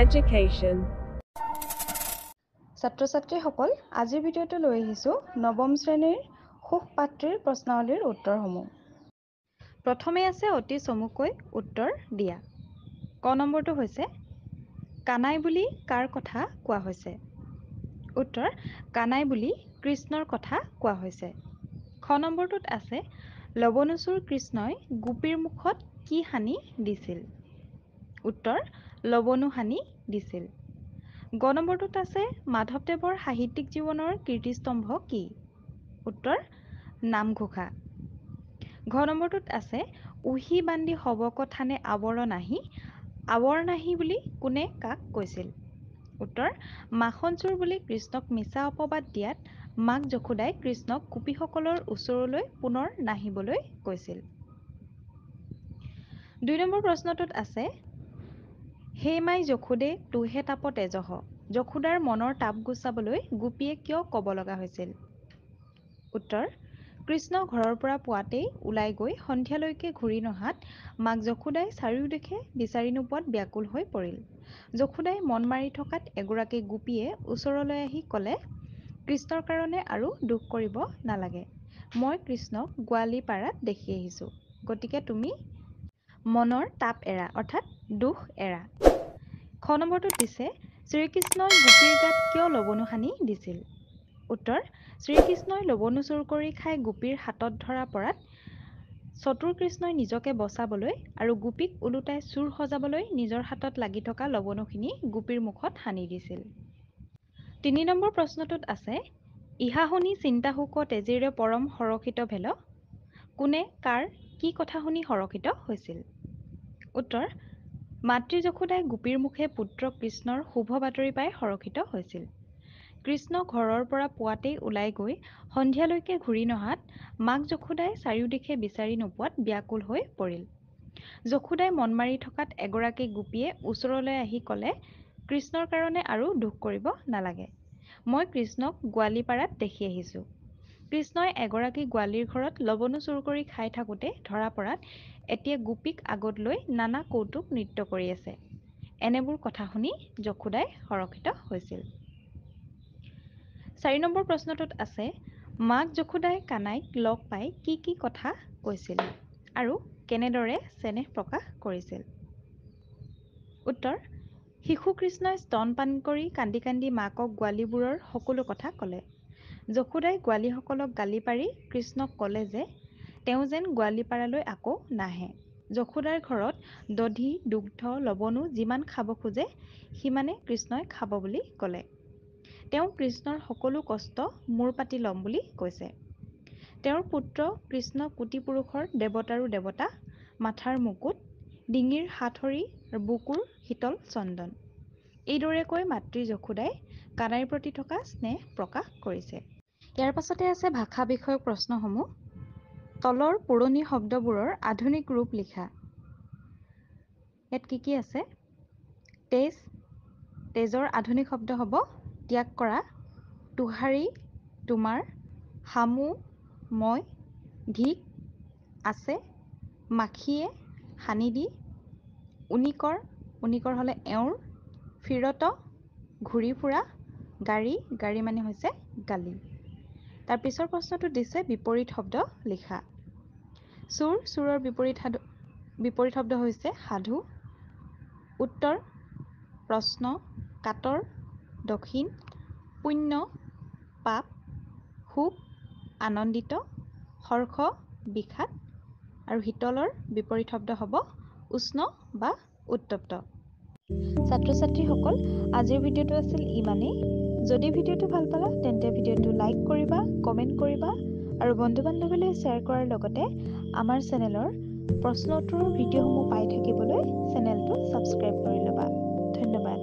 Education. ছাত্ৰ-ছাত্ৰীসকল আজিৰ ভিডিঅ'টো লৈ আহিছোঁ নৱম শ্ৰেণীৰ সুখ পাত্ৰীৰ প্ৰশ্নাৱলীৰ উত্তৰসমূহ। প্ৰথমে আছে অতি চমুকৈ উত্তৰ দিয়া। ক নম্বৰটো হৈছে কানাই বুলি কাৰ কথা কোৱা হৈছে? উত্তৰ কানাই বুলি কৃষ্ণৰ কথা কোৱা হৈছে। খ নম্বৰটোত আছে লৱণাসুৰ কৃষ্ণই গোপীৰ মুখত কি হানি দিছিল? উত্তৰ লৱণো হানি দিছিল। গ নম্বৰটোত আছে মাধৱদেৱৰ সাহিত্যিক জীৱনৰ কীৰ্তিস্তম্ভ কি? উত্তৰ নামঘোষা। ঘ নম্বৰটোত আছে উহি বান্ধি সবক থানে আৱৰ নাহি বুলি কোনে কাক কৈছিল? উত্তৰ মাখন চোৰ বুলি কৃষ্ণক মিছা অপবাদ দিয়াত মাক যশোদাই কৃষ্ণক গোপীসকলৰ ওচৰলৈ পুনৰ নাহিবলৈ কৈছিল। ২ নম্বৰ প্ৰশ্নটোত আছে হে মাই যশোদে তোহে তাপত এজহ। যশোদাৰ মনৰ তাপ গুচাবলৈ গোপীয়ে কিয় ক'ব লগা হৈছিল? উত্তৰ কৃষ্ণ ঘৰৰ পৰা পুৱাতেই ওলাই গৈ সন্ধিয়ালৈকে ঘূৰি নহাত মাক যশোদাই চাৰিওদিশে বিচাৰি নোপোৱাত ব্যাকুল হৈ পৰিল। যশোদাই মন মাৰি থকাত এগৰাকী গোপীয়ে ওচৰলৈ আহি ক'লে কৃষ্ণৰ কাৰণে আৰু দুখ কৰিব নালাগে। মই কৃষ্ণক গোৱালিপাৰাত দেখি আহিছোঁ। গতিকে তুমি মনৰ তাপ এৰা অৰ্থাৎ দুখ এৰা। খ নম্বৰটোত দিছে শ্ৰীকৃষ্ণই গোপীৰ গাত কিয় লৱণো হানি দিছিল? উত্তৰ শ্ৰীকৃষ্ণই লৱণো চুৰ কৰি খাই গোপীৰ হাতত ধৰা পৰাত চতুৰ কৃষ্ণই নিজকে বচাবলৈ আৰু গোপীক ওলোটাই চোৰ সজাবলৈ নিজৰ হাতত লাগি থকা লৱণোখিনি গোপীৰ মুখত সানি দিছিল। ৩ নম্বৰ প্ৰশ্নটোত আছে ইহা শুনি চিন্তা শোক তেজীৰে পৰম হৰষিত ভেল। কোনে কাৰ কি কথা শুনি হৰষিত হৈছিল? উত্তৰ মাতৃ যশোদাই গোপীৰ মুখে পুত্ৰ কৃষ্ণৰ শুভ বাতৰি পাই হৰষিত হৈছিল। কৃষ্ণ ঘৰৰ পৰা পুৱাতেই ওলাই গৈ সন্ধিয়ালৈকে ঘূৰি নহাত মাক যশোদাই চাৰিওদিশে বিচাৰি নোপোৱাত ব্যাকুল হৈ পৰিল। যশোদাই মন মাৰি থকাত এগৰাকী গোপীয়ে ওচৰলৈ আহি ক'লে কৃষ্ণৰ কাৰণে আৰু দুখ কৰিব নালাগে। মই কৃষ্ণক গোৱালিপাৰাত দেখি আহিছোঁ। কৃষ্ণই এগৰাকী গোৱালীৰ ঘৰত লৱণো চুৰ কৰি খাই থাকোঁতে ধৰা পৰাত এতিয়া গোপীক আগত লৈ নানা কৌতুক নৃত্য কৰি আছে। এনেবোৰ কথা শুনি যশোদাই হৰষিত হৈছিল। ৪ নম্বৰ প্ৰশ্নটোত আছে মাক যশোদাই কানাইক লগ পাই কি কি কথা কৈছিল আৰু কেনেদৰে চেনেহ প্ৰকাশ কৰিছিল? উত্তৰ শিশু কৃষ্ণই স্তনপান কৰি কান্দি কান্দি মাকক গোৱালীবোৰৰ সকলো কথা ক'লে। যশোদাই গোৱালীসকলক গালি পাৰি কৃষ্ণক ক'লে যে তেওঁ যেন গোৱালিপাৰালৈ আকৌ নাহে। যশোদাৰ ঘৰত দধি দুগ্ধ লৱণো যিমান খাব খোজে সিমানে কৃষ্ণই খাব বুলি ক'লে। তেওঁ কৃষ্ণৰ সকলো কষ্ট মূৰ পাতি ল'ম বুলি কৈছে। তেওঁৰ পুত্ৰ কৃষ্ণ কোটি পুৰুষৰ দেৱতাৰো দেৱতা, মাথাৰ মুকুট, ডিঙিৰ সাতসৰী বুকুৰ শীতল চন্দন। এইদৰে কৈ মাতৃ যশোদাই কানাইৰ প্ৰতি থকা স্নেহ প্ৰকাশ কৰিছে। ইয়াৰ পাছতে আছে ভাষা বিষয়ক প্ৰশ্নসমূহ। তলৰ পুৰণি শব্দবোৰৰ আধুনিক ৰূপ লিখা। ইয়াত কি কি আছে? তেজ, তেজৰ আধুনিক শব্দ হ'ব ত্যাগ কৰা, তোহাৰী তোমাৰ, হামু মই, ধিক আছে, মাখিয়ে সানি দি, উনিকৰ হ'লে এওঁৰ, ফিৰত ঘূৰি ফুৰা, গাড়ী মানে হৈছে গালি। তাৰ পিছৰ প্ৰশ্নটো দিছে বিপৰীত শব্দ লিখা। চোৰৰ বিপৰীত শব্দ হৈছে সাধু, উত্তৰ প্ৰশ্ন, কাতৰ দক্ষিণ, পুণ্য পাপ, সুখ আনন্দিত, হৰ্ষ বিষাদ আৰু শীতলৰ বিপৰীত শব্দ হ'ব উষ্ণ বা উত্তপ্ত। ছাত্ৰ-ছাত্ৰীসকল আজিৰ ভিডিঅ'টো আছিল ইমানেই। যদি ভিডিঅ'টো ভাল পালা তেন্তে ভিডিঅ'টো লাইক কৰিবা, কমেণ্ট কৰিবা আৰু বন্ধু-বান্ধৱীলৈ শ্বেয়াৰ কৰাৰ লগতে আমাৰ চেনেলৰ প্ৰশ্ন উত্তৰৰ ভিডিঅ'সমূহ পাই থাকিবলৈ চেনেলটো ছাবস্ক্ৰাইব কৰি ল'বা। ধন্যবাদ।